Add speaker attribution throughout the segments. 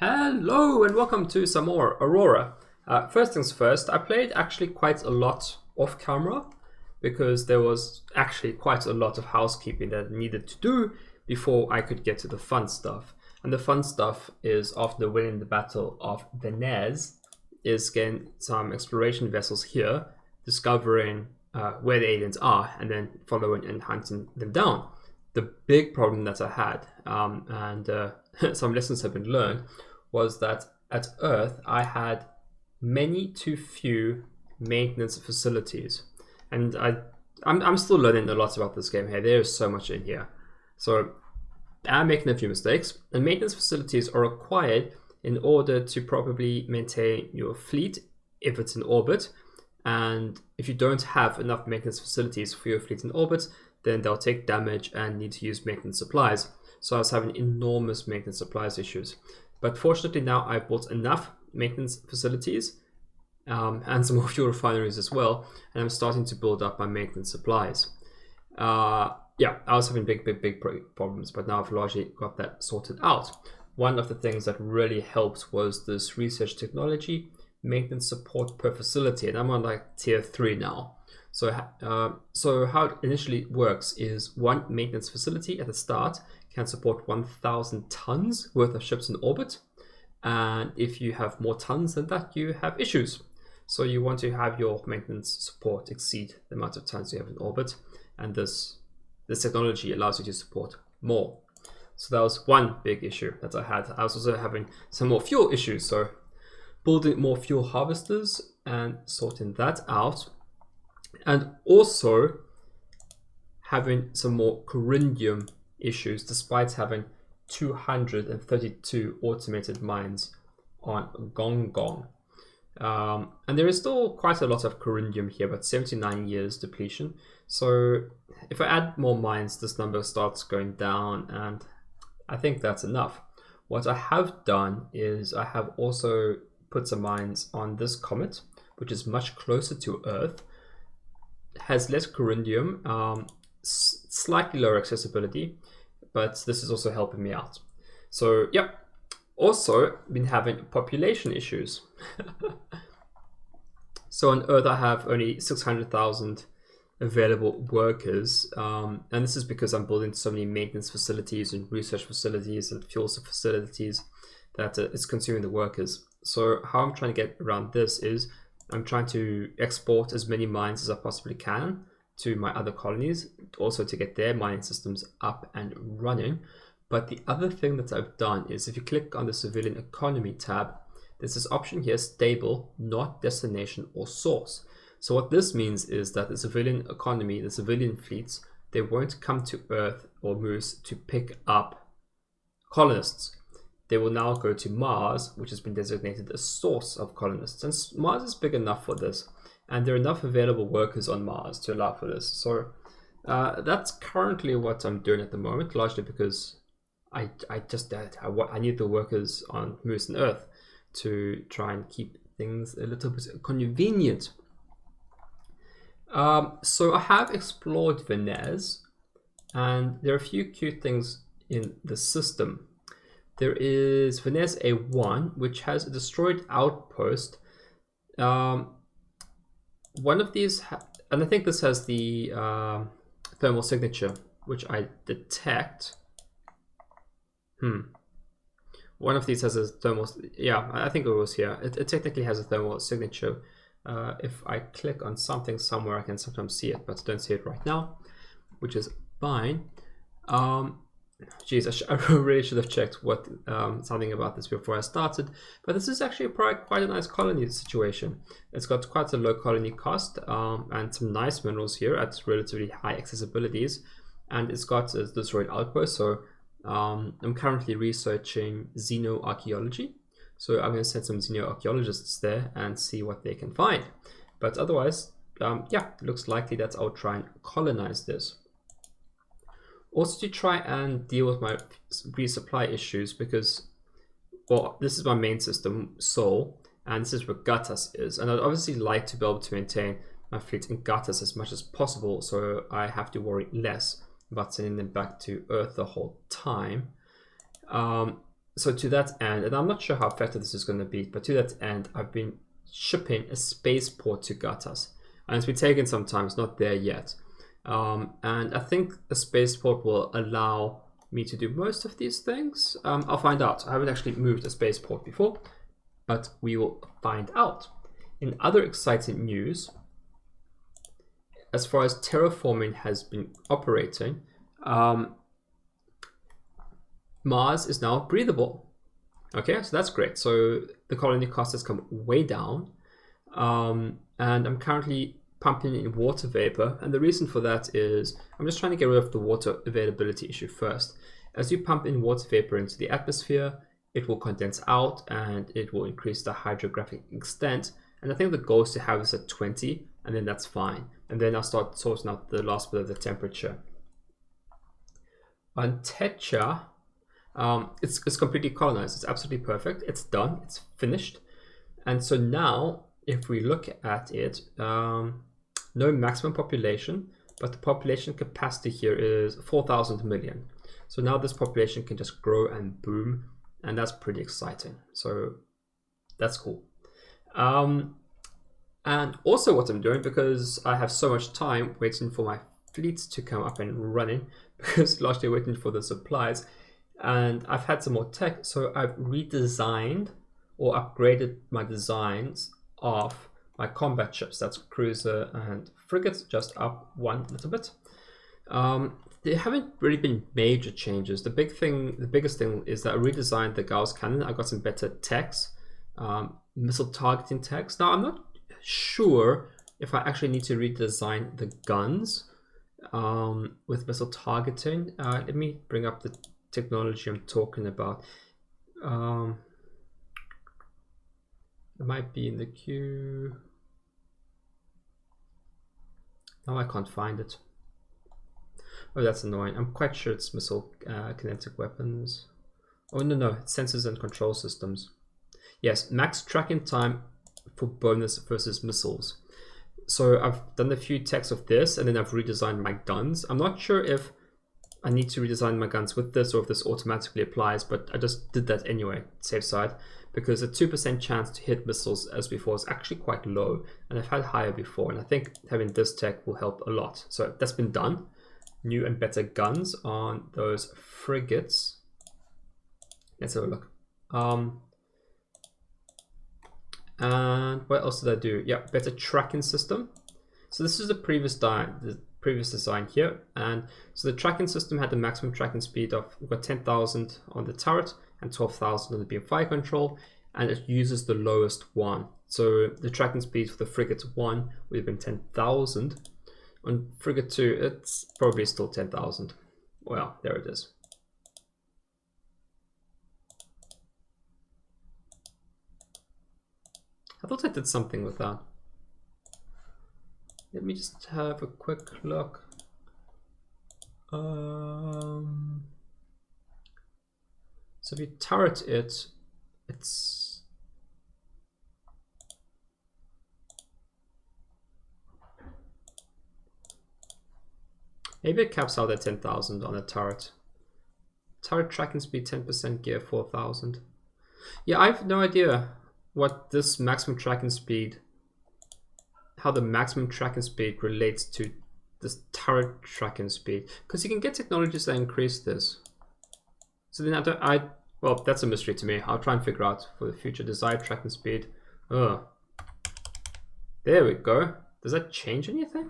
Speaker 1: Hello and welcome to some more Aurora. First things first, I played actually quite a lot off camera because there was actually quite a lot of housekeeping that I needed to do before I could get to the fun stuff. And the fun stuff is after winning the Battle of Venez, is getting some exploration vessels here, discovering where the aliens are and then following and hunting them down. The big problem that I had, some lessons have been learned, was that at Earth I had many too few maintenance facilities, and I'm still learning a lot about this game here. There is so much in here, so I'm making a few mistakes. And maintenance facilities are required in order to properly maintain your fleet if it's in orbit, and if you don't have enough maintenance facilities for your fleet in orbit, then they'll take damage and need to use maintenance supplies. So I was having enormous maintenance supplies issues. But fortunately now I've built enough maintenance facilities and some more fuel refineries as well, and I'm starting to build up my maintenance supplies. Yeah, I was having big problems, but now I've largely got that sorted out. One of the things that really helped was this research technology maintenance support per facility, and I'm on like tier 3 now. So how it initially works is one maintenance facility at the start can support 1,000 tons worth of ships in orbit. And if you have more tons than that, you have issues. So you want to have your maintenance support exceed the amount of tons you have in orbit. And this technology allows you to support more. So that was one big issue that I had. I was also having some more fuel issues. So building more fuel harvesters and sorting that out. And also having some more corundum issues despite having 232 automated mines on Gong Gong. And there is still quite a lot of corundum here, but 79 years depletion. So if I add more mines, this number starts going down, and I think that's enough. What I have done is I have also put some mines on this comet, which is much closer to Earth, has less corundum, slightly lower accessibility, but this is also helping me out. So yeah, also been having population issues. So on Earth I have only 600,000 available workers, and this is because I'm building so many maintenance facilities and research facilities and fuel facilities that it's consuming the workers. So how I'm trying to get around this is I'm trying to export as many mines as I possibly can to my other colonies, also to get their mining systems up and running. But the other thing that I've done is if you click on the civilian economy tab, there's this option here, stable, not destination or source. So what this means is that the civilian economy, the civilian fleets, they won't come to Earth or Moose to pick up colonists. They will now go to Mars, which has been designated a source of colonists. And Mars is big enough for this, and there are enough available workers on Mars to allow for this. So that's currently what I'm doing at the moment, largely because I need the workers on Moose and Earth to try and keep things a little bit convenient. So I have explored Venez, and there are a few cute things in the system. There is Venez A1, which has a destroyed outpost. One of these, and I think this has the thermal signature, which I detect. One of these has a thermal, yeah, I think it was here. It technically has a thermal signature. If I click on something somewhere, I can sometimes see it, but I don't see it right now, which is fine. Geez, I really should have checked what something about this before I started, but this is actually quite a nice colony situation. It's got quite a low colony cost and some nice minerals here at relatively high accessibilities, and it's got this destroyed outpost. So I'm currently researching Archaeology, so I'm going to send some archaeologists there and see what they can find. But otherwise, yeah, it looks likely that I'll try and colonize this. Also to try and deal with my resupply issues, because, well, this is my main system, Sol, and this is where Gatas is. And I'd obviously like to be able to maintain my fleet in Gatas as much as possible, so I have to worry less about sending them back to Earth the whole time. So to that end, and I'm not sure how effective this is going to be, but to that end, I've been shipping a spaceport to Gatas. And it's been taking some time, it's not there yet. And I think a spaceport will allow me to do most of these things. I'll find out. I haven't actually moved a spaceport before, but we will find out. In other exciting news, as far as terraforming has been operating, Mars is now breathable. Okay, so that's great. So the colony cost has come way down. And I'm currently pumping in water vapor. And the reason for that is I'm just trying to get rid of the water availability issue first. As you pump in water vapor into the atmosphere, it will condense out and it will increase the hydrographic extent. And I think the goal is to have this at 20, and then that's fine. And then I'll start sorting out the last bit of the temperature. On Tetra, it's completely colonized. It's absolutely perfect. It's done. It's finished. And so now, if we look at it, no maximum population, but the population capacity here is 4,000 million. So now this population can just grow and boom, and that's pretty exciting. So that's cool. And also what I'm doing, because I have so much time waiting for my fleet to come up and running, because largely waiting for the supplies, and I've had some more tech, so I've redesigned or upgraded my designs of my combat ships. That's cruiser and frigates, just up one little bit. There haven't really been major changes. The biggest thing is that I redesigned the Gauss cannon. I got some better techs, missile targeting techs. Now I'm not sure if I actually need to redesign the guns with missile targeting. Let me bring up the technology I'm talking about. It might be in the queue. Now I can't find it. Oh, that's annoying. I'm quite sure it's missile kinetic weapons. Oh, no, it's sensors and control systems. Yes, max tracking time for bonus versus missiles. So I've done a few techs of this, and then I've redesigned my guns. I'm not sure if I need to redesign my guns with this or if this automatically applies, but I just did that anyway, safe side, because a 2% chance to hit missiles as before is actually quite low, and I've had higher before, and I think having this tech will help a lot. So that's been done. New and better guns on those frigates. Let's have a look. And what else did I do? Yeah, better tracking system. So this is the previous design here, and so the tracking system had the maximum tracking speed of, we've got 10,000 on the turret and 12,000 on the beam fire control, and it uses the lowest one. So the tracking speed for the frigate 1 would have been 10,000. On frigate 2, it's probably still 10,000. Well, there it is. I thought I did something with that. Let me just have a quick look. So if you turret it, it's... Maybe it caps out at 10,000 on a turret. Turret tracking speed 10%, gear 4,000. Yeah, I have no idea what this maximum tracking speed, how the maximum tracking speed relates to this turret tracking speed, because you can get technologies that increase this. So then well, that's a mystery to me. I'll try and figure out for the future. Desired tracking speed. Oh, there we go. Does that change anything?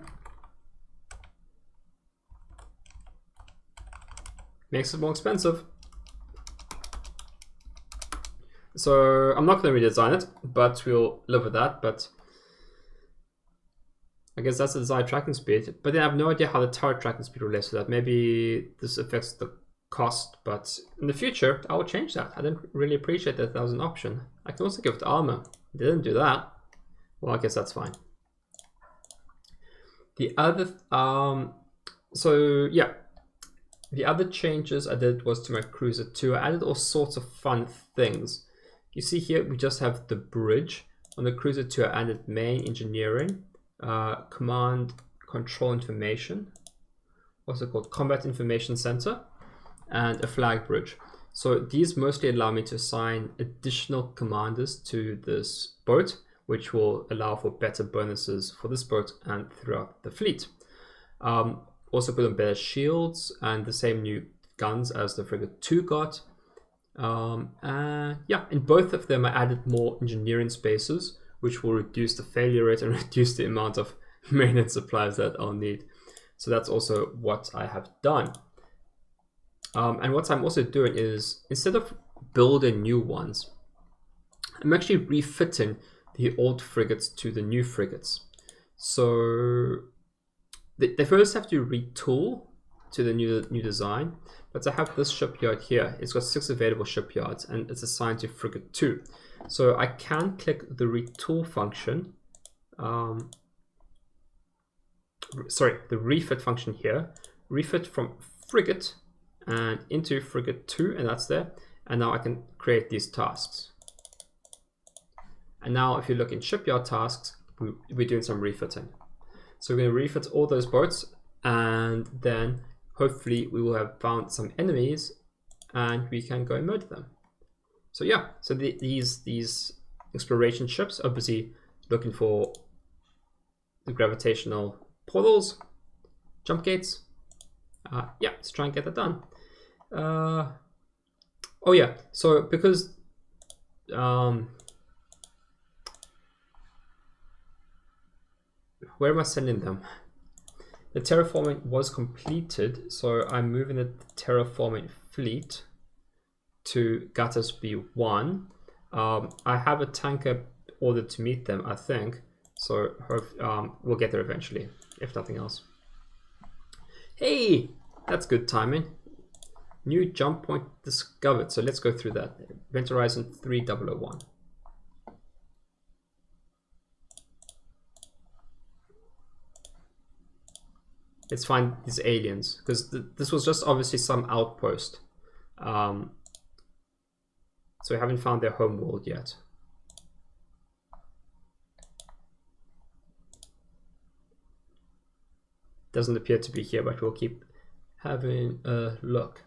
Speaker 1: Makes it more expensive. So I'm not going to redesign it, but we'll live with that. But I guess that's the desired tracking speed. But then I have no idea how the turret tracking speed relates to that. Maybe this affects the cost, but in the future I will change that. I didn't really appreciate that was an option. I can also give it armor. It didn't do that. Well, I guess that's fine. The other, so yeah. The other changes I did was to my cruiser 2. I added all sorts of fun things. You see here, we just have the bridge. On the cruiser 2, I added main engineering, command control information, what's it called, combat information center, and a flag bridge. So these mostly allow me to assign additional commanders to this boat, which will allow for better bonuses for this boat and throughout the fleet. Also put on better shields and the same new guns as the Frigate 2 got. And yeah, in both of them I added more engineering spaces, which will reduce the failure rate and reduce the amount of maintenance supplies that I'll need. So that's also what I have done. And what I'm also doing is, instead of building new ones, I'm actually refitting the old frigates to the new frigates. So they first have to retool to the new design. But I have this shipyard here. It's got 6 available shipyards and it's assigned to frigate 2. So I can click the retool function. Sorry, the refit function here. Refit from frigate and into frigate 2, and that's there. And now I can create these tasks. And now if you look in shipyard tasks, we're doing some refitting. So we're going to refit all those boats, and then hopefully we will have found some enemies and we can go and murder them. So yeah, so these exploration ships, obviously looking for the gravitational portals, jump gates. Yeah, let's try and get that done. Oh yeah, so because where am I sending them? The terraforming was completed, so I'm moving the terraforming fleet to Gatas B1. I have a tanker ordered to meet them, I think, so we'll get there eventually, if nothing else. Hey, that's good timing. New jump point discovered, so let's go through that. Event Horizon 3001. Let's find these aliens, because this was just obviously some outpost. So we haven't found their home world yet. Doesn't appear to be here, but we'll keep having a look.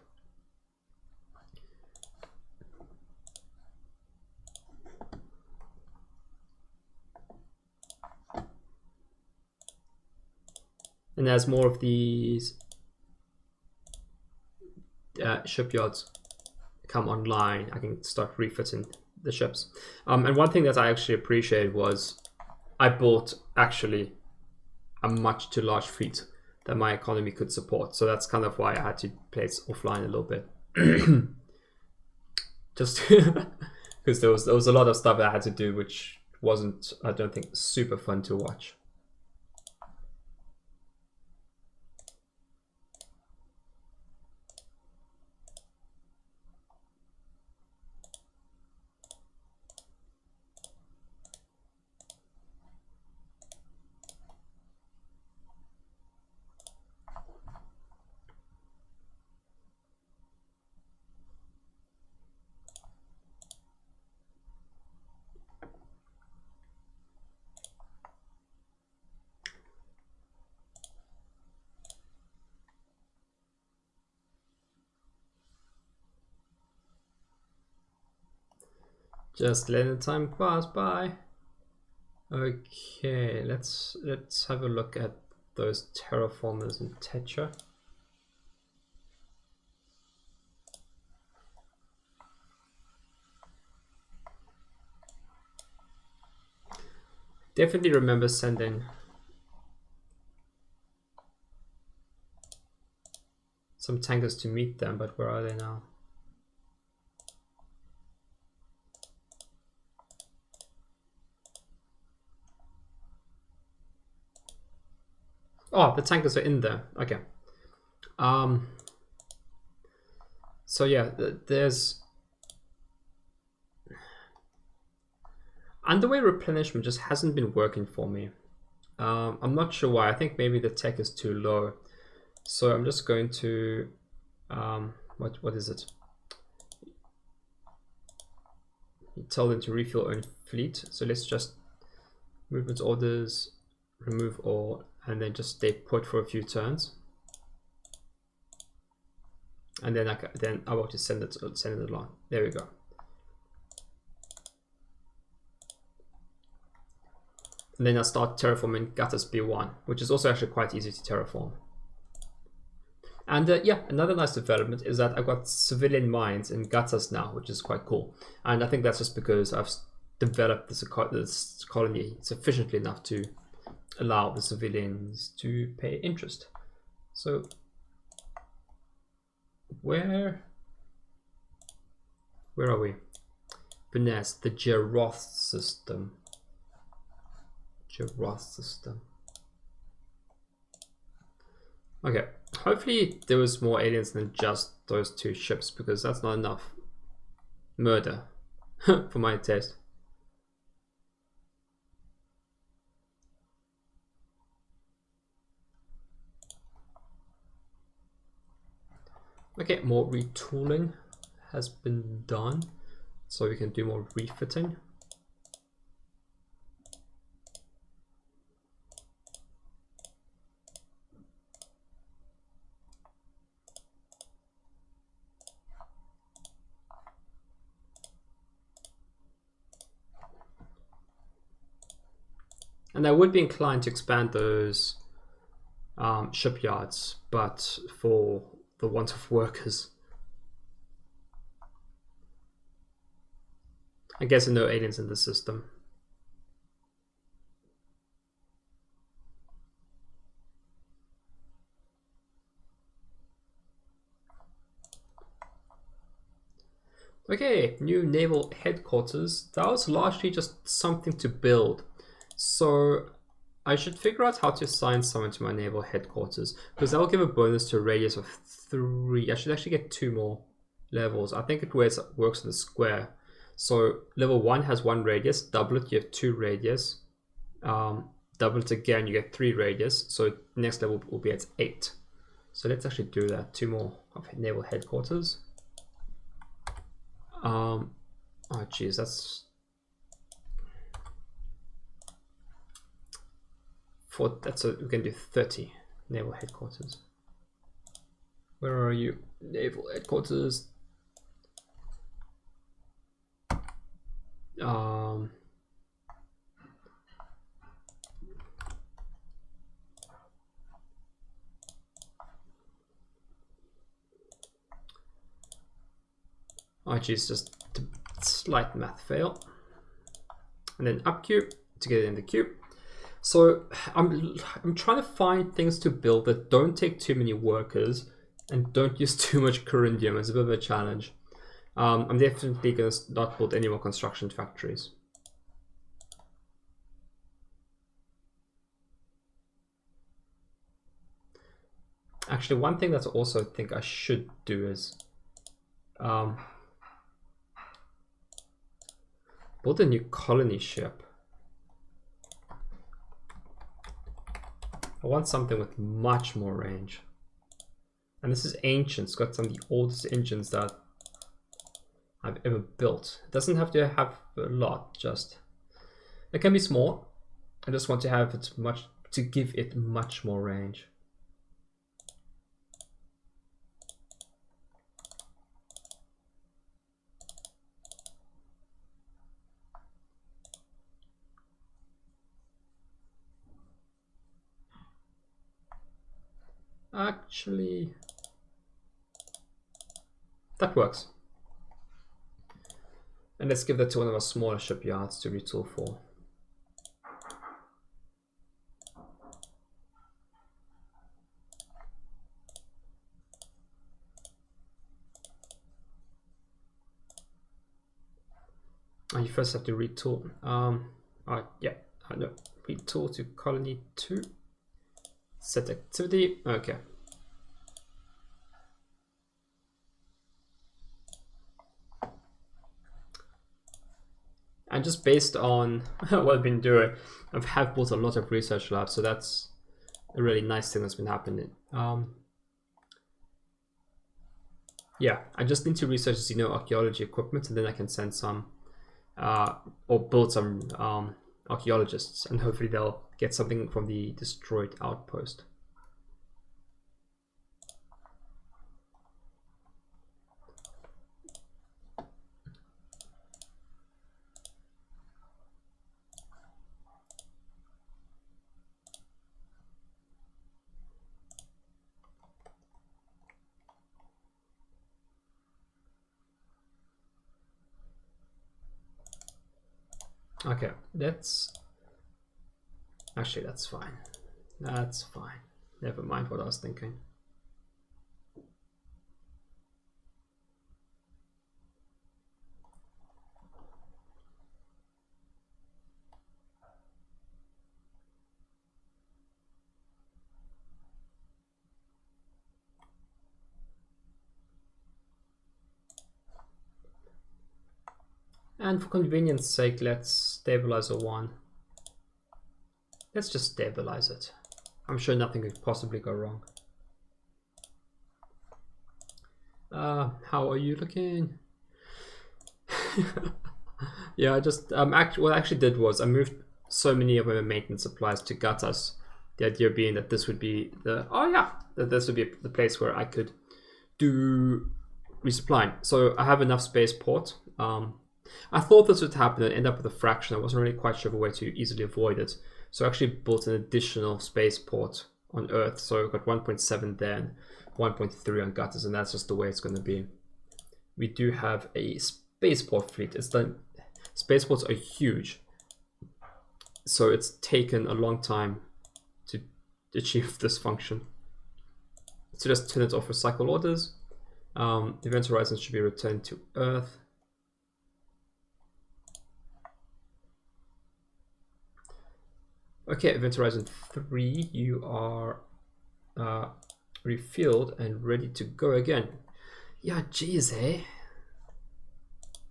Speaker 1: And as more of these shipyards come online, I can start refitting the ships. And one thing that I actually appreciated was I bought actually a much too large fleet that my economy could support. So that's kind of why I had to play it offline a little bit. Just because there was a lot of stuff that I had to do, which wasn't, I don't think, super fun to watch. Just letting the time pass by. Okay, let's have a look at those terraformers in Tetra. Definitely remember sending some tankers to meet them, but where are they now? Oh, the tankers are in there. Okay. So yeah, there's underway replenishment just hasn't been working for me. I'm not sure why. I think maybe the tech is too low. So I'm just going to what is it? You tell them to refuel own fleet. So let's just movement orders, remove all, and then just stay put for a few turns. and then I want to send it along. There we go. And then I start terraforming gutters B1, which is also actually quite easy to terraform. And yeah, another nice development is that I've got civilian mines in gutters now, which is quite cool. And I think that's just because I've developed this colony sufficiently enough to allow the civilians to pay interest. So where are we? Finesse, the Geroth system. Okay, hopefully there was more aliens than just those 2 ships, because that's not enough murder for my taste. Okay, more retooling has been done, so we can do more refitting. And I would be inclined to expand those shipyards, but for the want of workers. I guess there are no aliens in the system. Okay, new Naval Headquarters. That was largely just something to build. So I should figure out how to assign someone to my Naval Headquarters, because that will give a bonus to a radius of 3. I should actually get 2 more levels. I think it works in the square. So level 1 has 1 radius, double it, you have 2 radius. Double it again, you get 3 radius. So next level will be at 8. So let's actually do that. 2 more of Naval Headquarters. Oh geez, that's so we can do 30 Naval Headquarters. Where are you? Naval Headquarters. Oh geez, just a slight math fail. And then up cube to get it in the cube. So I'm trying to find things to build that don't take too many workers and don't use too much coryndium. It's a bit of a challenge. I'm definitely going to not build any more construction factories. Actually, one thing that I also think I should do is build a new colony ship. I want something with much more range. And this is ancient. It's got some of the oldest engines that I've ever built. It doesn't have to have a lot, just it can be small. I just want to have it to give it much more range. Actually, that works. And let's give that to one of our smaller shipyards to retool for. Oh, you first have to retool. Yeah, I know. Retool to colony 2. Set activity. Okay. And just based on what I've been doing, I have built a lot of research labs, so that's a really nice thing that's been happening. Yeah, I just need to research archaeology equipment, and then I can send some or build some archaeologists, and hopefully they'll get something from the destroyed outpost. Okay, that's actually that's fine. That's fine. Never mind what I was thinking. And for convenience sake, let's stabilize a 1. Let's just stabilize it. I'm sure nothing could possibly go wrong. How are you looking? Yeah, I just what I actually did was I moved so many of my maintenance supplies to Gatas. The idea being that this would be that this would be the place where I could do resupplying. So I have enough spaceport. I thought this would happen and end up with a fraction. I wasn't really quite sure of a way to easily avoid it. So I actually built an additional spaceport on Earth. So I've got 1.7 there and 1.3 on Gatas, and that's just the way it's going to be. We do have a spaceport fleet. Spaceports are huge, so it's taken a long time to achieve this function. So just turn it off for cycle orders. Event horizons should be returned to Earth. Okay, Event Horizon 3, you are refueled and ready to go again. Yeah, geez, eh?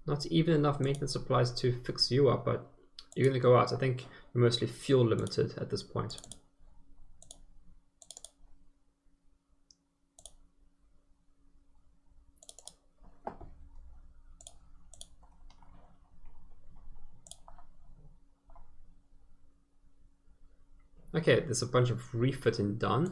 Speaker 1: Not even enough maintenance supplies to fix you up, but you're gonna go out. I think you're mostly fuel limited at this point. Okay, there's a bunch of refitting done.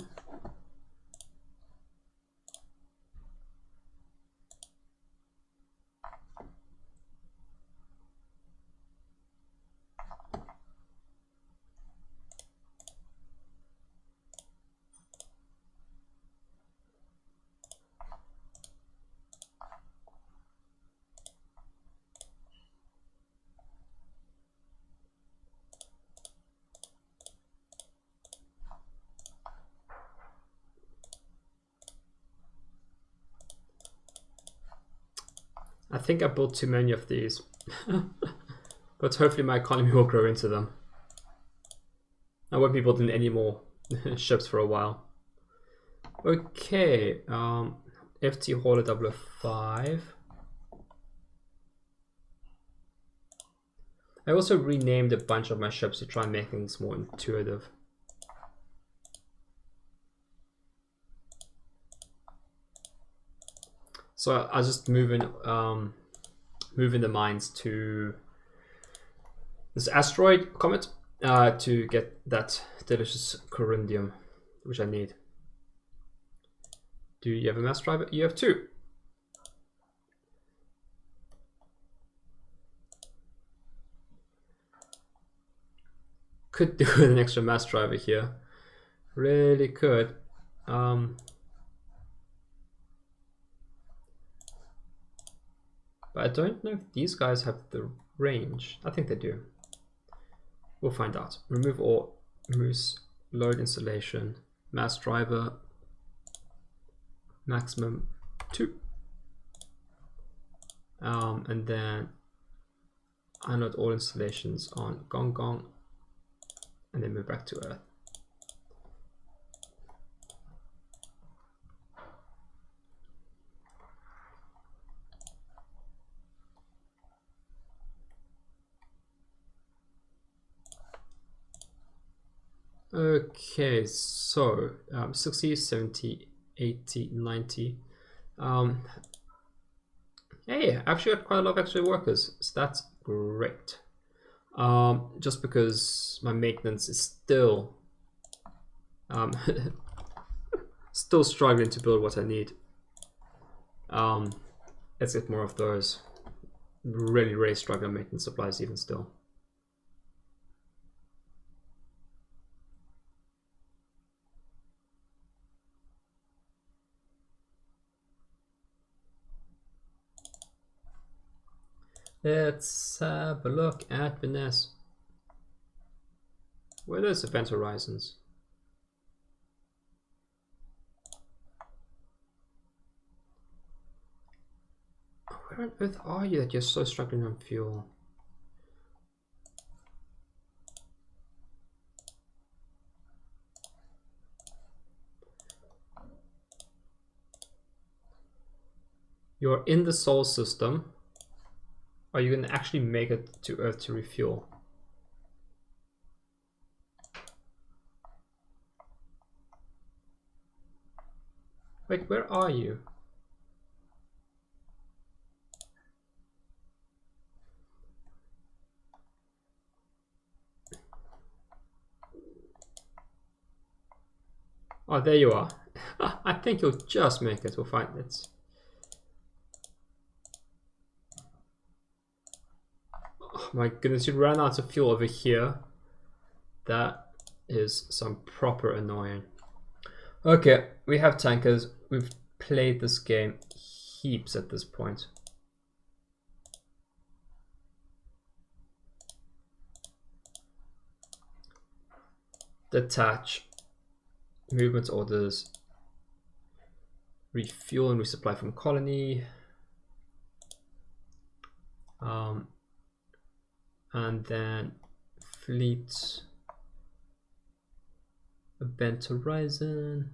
Speaker 1: I think I built too many of these, but hopefully my economy will grow into them. I won't be building any more ships for a while. Okay, FT Hauler 005. I also renamed a bunch of my ships to try and make things more intuitive. So I was just moving the mines to this asteroid comet to get that delicious corundium, which I need. Do you have a mass driver? You have 2. Could do with an extra mass driver here. Really could. But I don't know if these guys have the range. I think they do. We'll find out. Remove all moose, load installation, mass driver, maximum 2. And then unload all installations on Gong Gong, and then move back to Earth. Okay, so 60, 70, 80, 90. Hey, I've actually got quite a lot of extra workers, so that's great. Just because my maintenance is still still struggling to build what I need. Let's get more of those. Really struggling maintenance supplies even still. Let's have a look at Venice. Where is Event Horizons? Where on earth are you that you're so struggling on fuel? You're in the Sol system. Are you going to actually make it to Earth to refuel? Wait, where are you? Oh, there you are. I think you'll just make it. We'll find it. Oh my goodness, you ran out of fuel over here. That is some proper annoying. Okay, we have tankers. We've played this game heaps at this point. Detach. Movement orders. Refuel and resupply from colony. And then fleet. Event Horizon.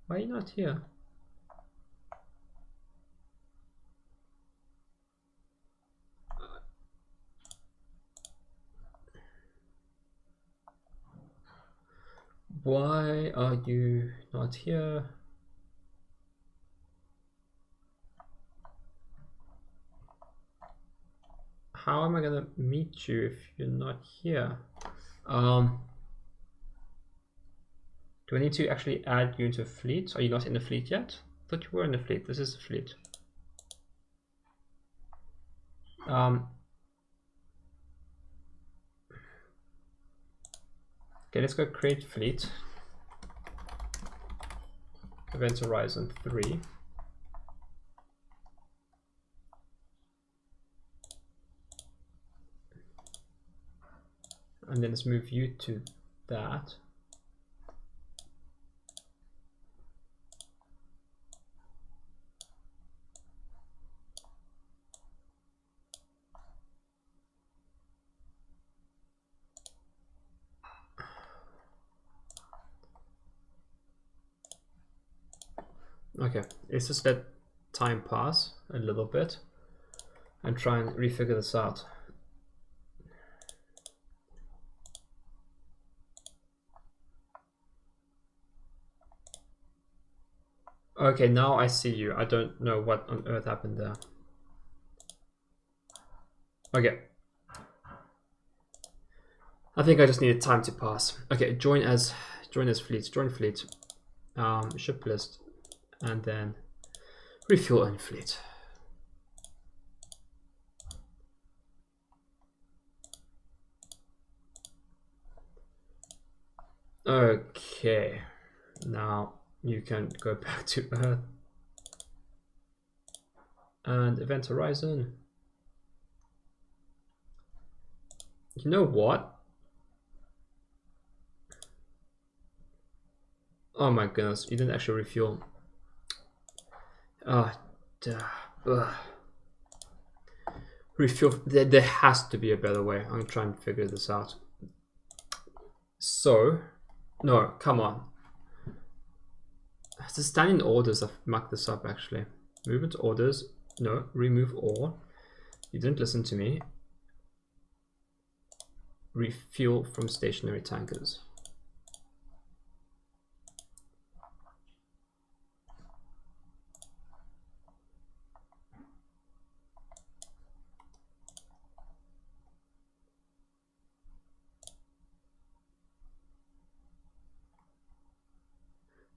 Speaker 1: Why are you not here? Why are you not here? How am I gonna meet you if you're not here? Do I need to actually add you into a fleet? Are you not in the fleet yet? I thought you were in the fleet. This is the fleet. Okay, let's go create fleet. Event Horizon 3. And then let's move you to that. Okay, let's just let time pass a little bit and try and refigure this out. Okay, now I see you. I don't know what on earth happened there. Okay. I think I just needed time to pass. Okay, join as fleet, join fleet, ship list, and then refuel in fleet. Okay, now you can go back to Earth and Event Horizon. You know what? Oh my goodness, you didn't actually refuel. Refuel. There has to be a better way. I'm trying to figure this out. So, no, come on. The standing orders, I've mucked this up actually. Movement orders, no, remove all. You didn't listen to me. Refuel from stationary tankers.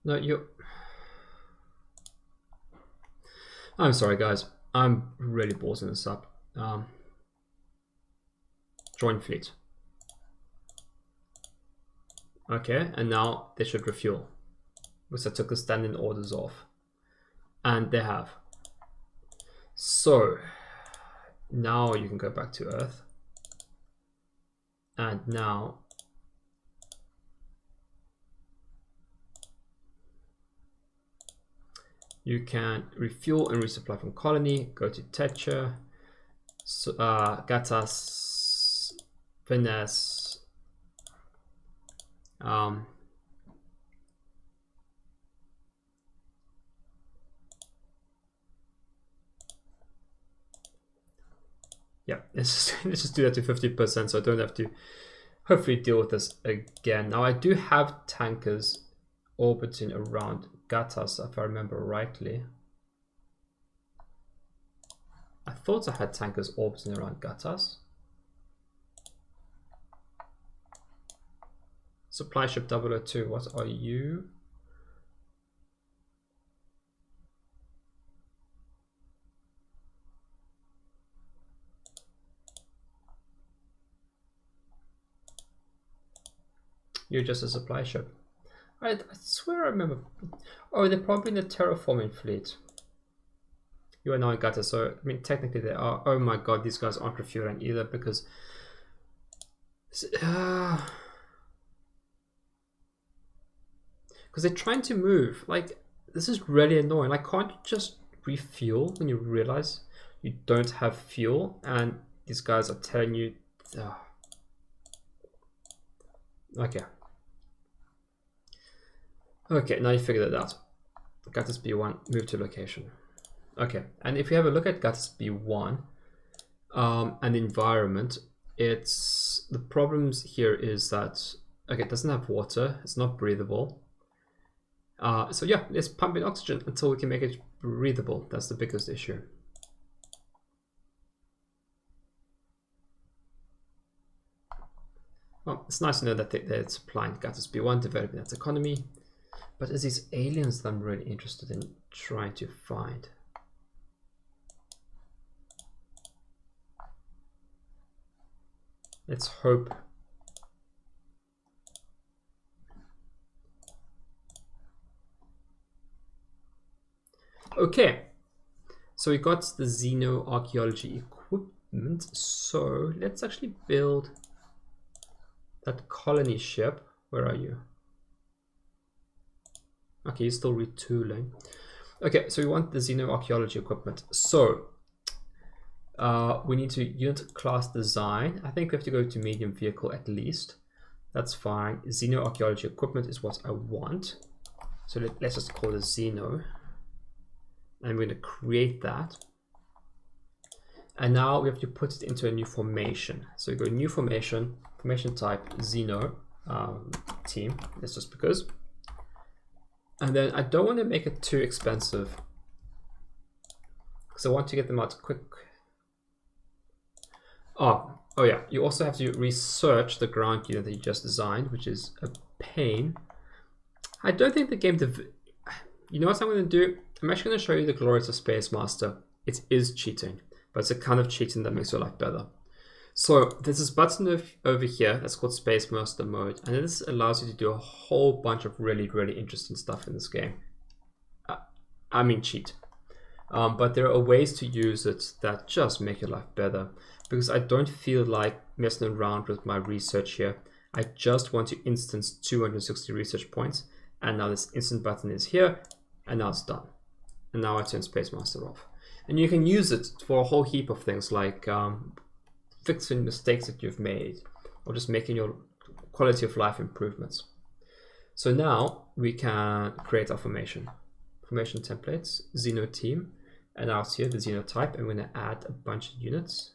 Speaker 1: No, I'm sorry guys, I'm really ballsing this up. Join fleet. Okay, and now they should refuel, because I took the standing orders off. And they have. So now you can go back to Earth. And now you can refuel and resupply from colony, go to Tetra, Gatas, Finesse, yeah, let's just do that to 50% so I don't have to hopefully deal with this again. Now I do have tankers orbiting around Gatas, if I remember rightly. I thought I had tankers orbiting around Gatas. Supply ship 002, what are you? You're just a supply ship. I swear I remember. Oh, they're probably in the terraforming fleet. You are now in Gatas, so I mean technically they are. Oh my god, these guys aren't refueling either because they're trying to move. Like, this is really annoying. Like, can't you just refuel when you realize you don't have fuel and these guys are telling you okay. Okay, now you figured it out. Gatas B1, move to location. Okay, and if you have a look at Gatas B1 and the environment, it's the problems here is that okay, it doesn't have water, it's not breathable. So yeah, let's pump in oxygen until we can make it breathable. That's the biggest issue. Well, it's nice to know that they're supplying Gatas B1, developing its economy. But it's these aliens that I'm really interested in trying to find. Let's hope. Okay, so we got the Xeno Archaeology equipment. So let's actually build that colony ship. Where are you? Okay, you're still retooling. Okay, so we want the Xeno Archaeology equipment. So we need to unit class design. I think we have to go to medium vehicle at least. That's fine. Xeno Archaeology equipment is what I want. So let's just call it Xeno. And we're going to create that. And now we have to put it into a new formation. So we go new formation, formation type Xeno team. That's just because. And then I don't want to make it too expensive because I want to get them out quick. Oh yeah, you also have to research the ground unit that you just designed, which is a pain. I don't think the game, you know what I'm going to do? I'm actually going to show you the glories of Space Master. It is cheating, but it's a kind of cheating that makes your life better. So there's this button over here that's called Space Master mode, and this allows you to do a whole bunch of really, really interesting stuff in this game. I mean cheat. But there are ways to use it that just make your life better, because I don't feel like messing around with my research here. I just want to instance 260 research points, and now this instant button is here, and now it's done. And now I turn Space Master off. And you can use it for a whole heap of things like fixing mistakes that you've made, or just making your quality of life improvements. So now we can create our formation templates, Xeno team, and out here the Xeno type, and we're going to add a bunch of units.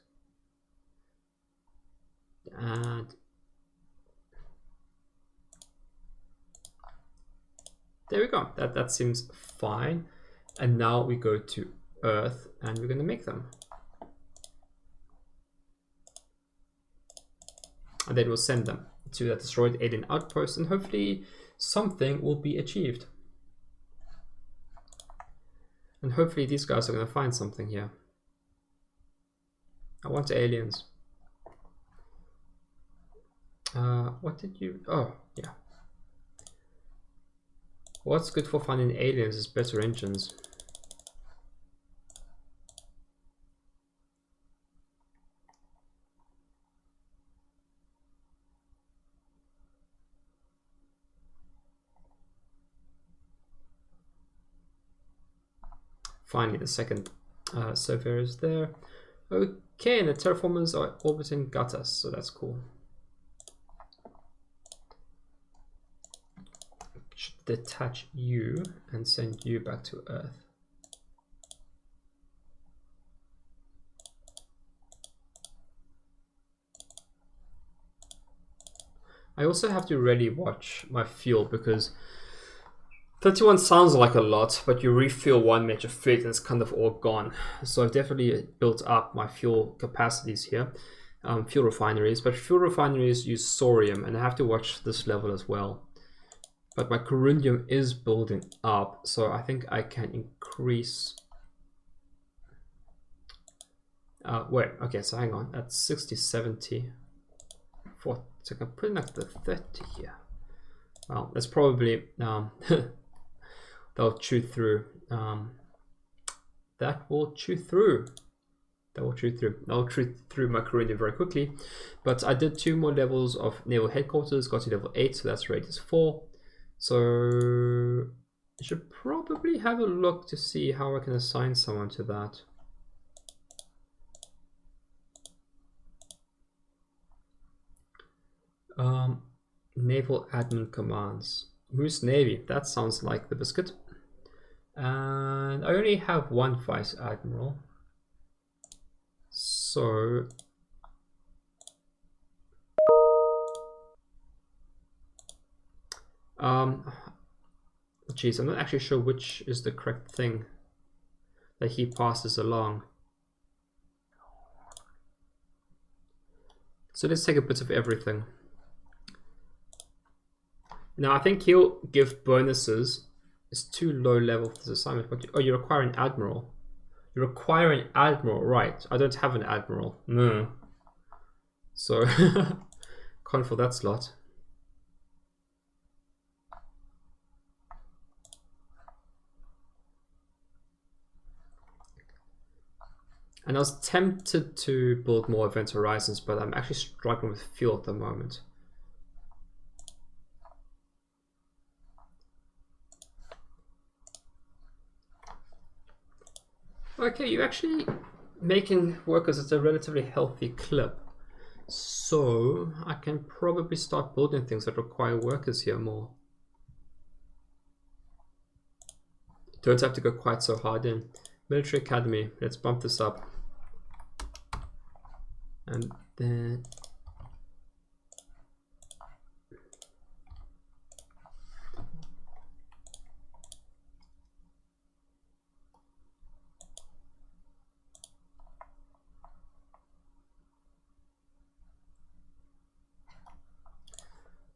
Speaker 1: And there we go. That seems fine. And now we go to Earth and we're going to make them. And then we'll send them to that destroyed alien outpost, and hopefully something will be achieved. And hopefully these guys are going to find something here. I want aliens. What did you... Oh, yeah. What's good for finding aliens is better engines. finally the second surveyor is there. Okay, and the terraformers are orbiting Guttas, so that's cool. Should detach you and send you back to Earth. I also have to really watch my fuel because 31 sounds like a lot, but you refuel one major fleet and it's kind of all gone. So I've definitely built up my fuel capacities here, fuel refineries, but fuel refineries use thorium and I have to watch this level as well. But my corundum is building up, so I think I can increase. Wait, okay, so hang on, that's 60, 70. So I can put it next to the 30 here. Well, that's probably they'll chew through. That will chew through. I'll chew through my corundum very quickly. But I did 2 more levels of Naval Headquarters, got to level 8, so that's radius 4. So I should probably have a look to see how I can assign someone to that. Naval admin commands. Who's Navy? That sounds like the biscuit. And I only have 1 vice admiral. So geez, I'm not actually sure which is the correct thing that he passes along. So let's take a bit of everything. Now I think he'll give bonuses. It's too low level for this assignment. But oh, you require an admiral. You require an admiral, right? I don't have an admiral. No. So can't fill that slot. And I was tempted to build more Event Horizons, but I'm actually struggling with fuel at the moment. Okay, you're actually making workers at a relatively healthy clip. So I can probably start building things that require workers here more. Don't have to go quite so hard in. Military Academy, let's bump this up. And then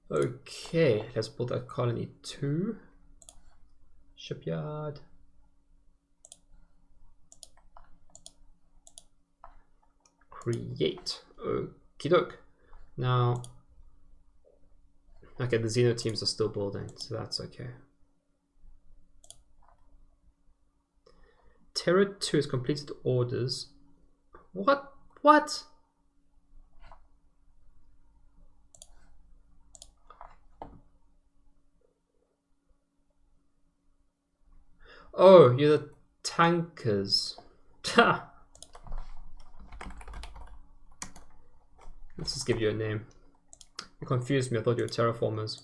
Speaker 1: okay, let's build a colony 2. Shipyard. Create. Okie doke. Now, okay, the Xeno teams are still building, so that's okay. Terra 2 has completed orders. What? What? Oh, you're the tankers. Ha! Let's just give you a name. You confused me, I thought you were terraformers.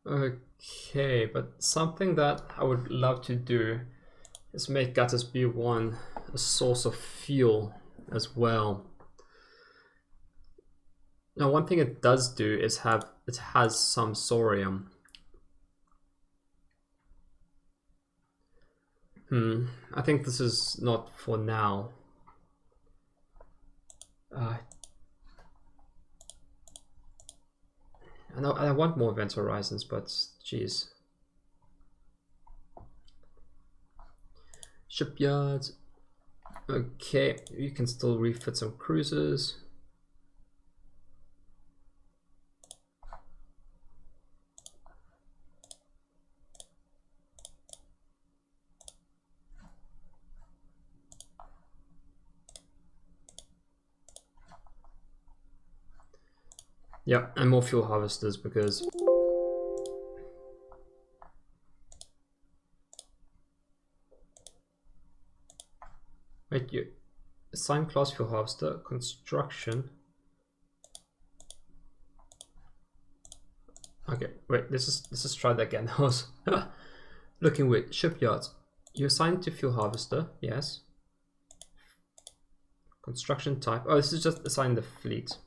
Speaker 1: Okay, but something that I would love to do is make Guttas B1 a source of fuel as well. Now, one thing it does do is it has some thorium. I think this is not for now. I want more Event Horizons, but geez. Shipyards. Okay, you can still refit some cruisers. Yeah, and more fuel harvesters because wait, you assign class fuel harvester construction. Okay, wait, let's just try that again. I was looking with shipyards. You assign to fuel harvester, yes. Construction type. Oh, this is just assign the fleet.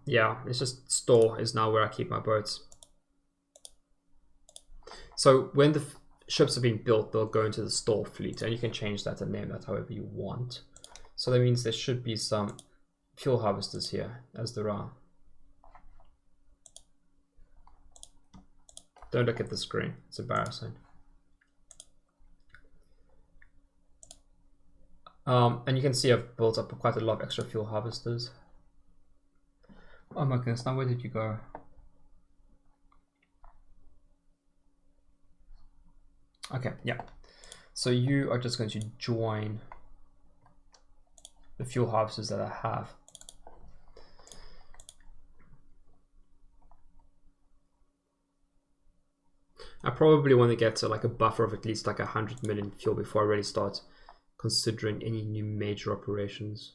Speaker 1: Yeah, it's just store is now where I keep my boats. So when the ships are being built, they'll go into the store fleet, and you can change that and name that however you want. So that means there should be some fuel harvesters here, as there are. Don't look at the screen, it's embarrassing. And you can see I've built up quite a lot of extra fuel harvesters. Oh my goodness, now where did you go? Okay, yeah. So you are just going to join the fuel harvesters that I have. I probably want to get to like a buffer of at least like 100 million fuel before I really start considering any new major operations.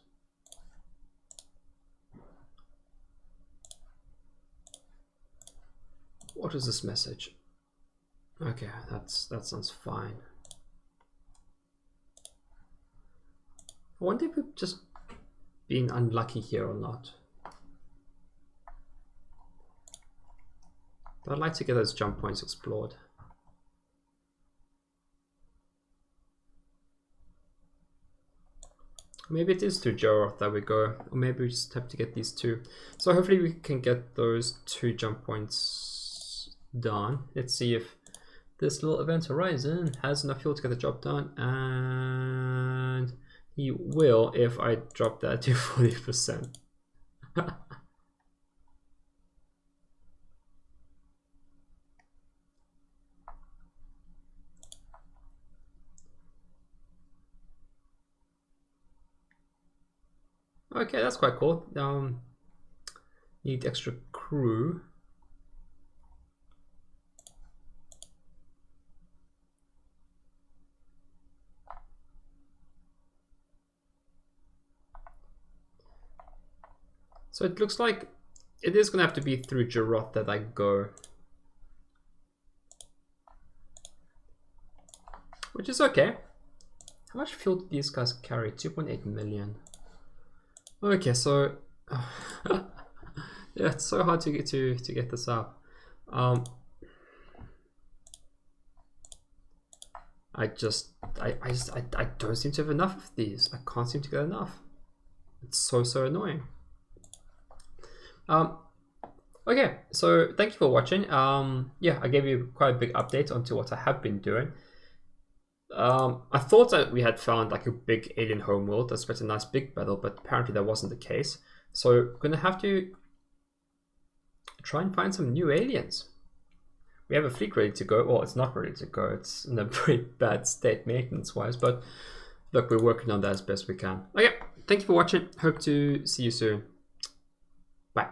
Speaker 1: What is this message? Okay, that sounds fine. I wonder if we've just been unlucky here or not. But I'd like to get those jump points explored. Maybe it is through Joroth that we go, or maybe we just have to get these two. So hopefully we can get those 2 jump points done. Let's see if this little event horizon has enough fuel to get the job done, and he will if I drop that to 40%. Okay, that's quite cool. Need extra crew. So it looks like it is going to have to be through Joroth that I go. Which is okay. How much fuel do these guys carry? 2.8 million. Okay, so yeah, it's so hard to get this up. I don't seem to have enough of these. I can't seem to get enough. It's so annoying. Okay, so thank you for watching. Yeah, I gave you quite a big update onto what I have been doing. I thought that we had found like a big alien homeworld that's quite a nice big battle, but apparently that wasn't the case. So we're gonna have to try and find some new aliens. We have a fleet ready to go. Well, it's not ready to go. It's in a very bad state maintenance-wise, but look, we're working on that as best we can. Okay, thank you for watching. Hope to see you soon. Bye.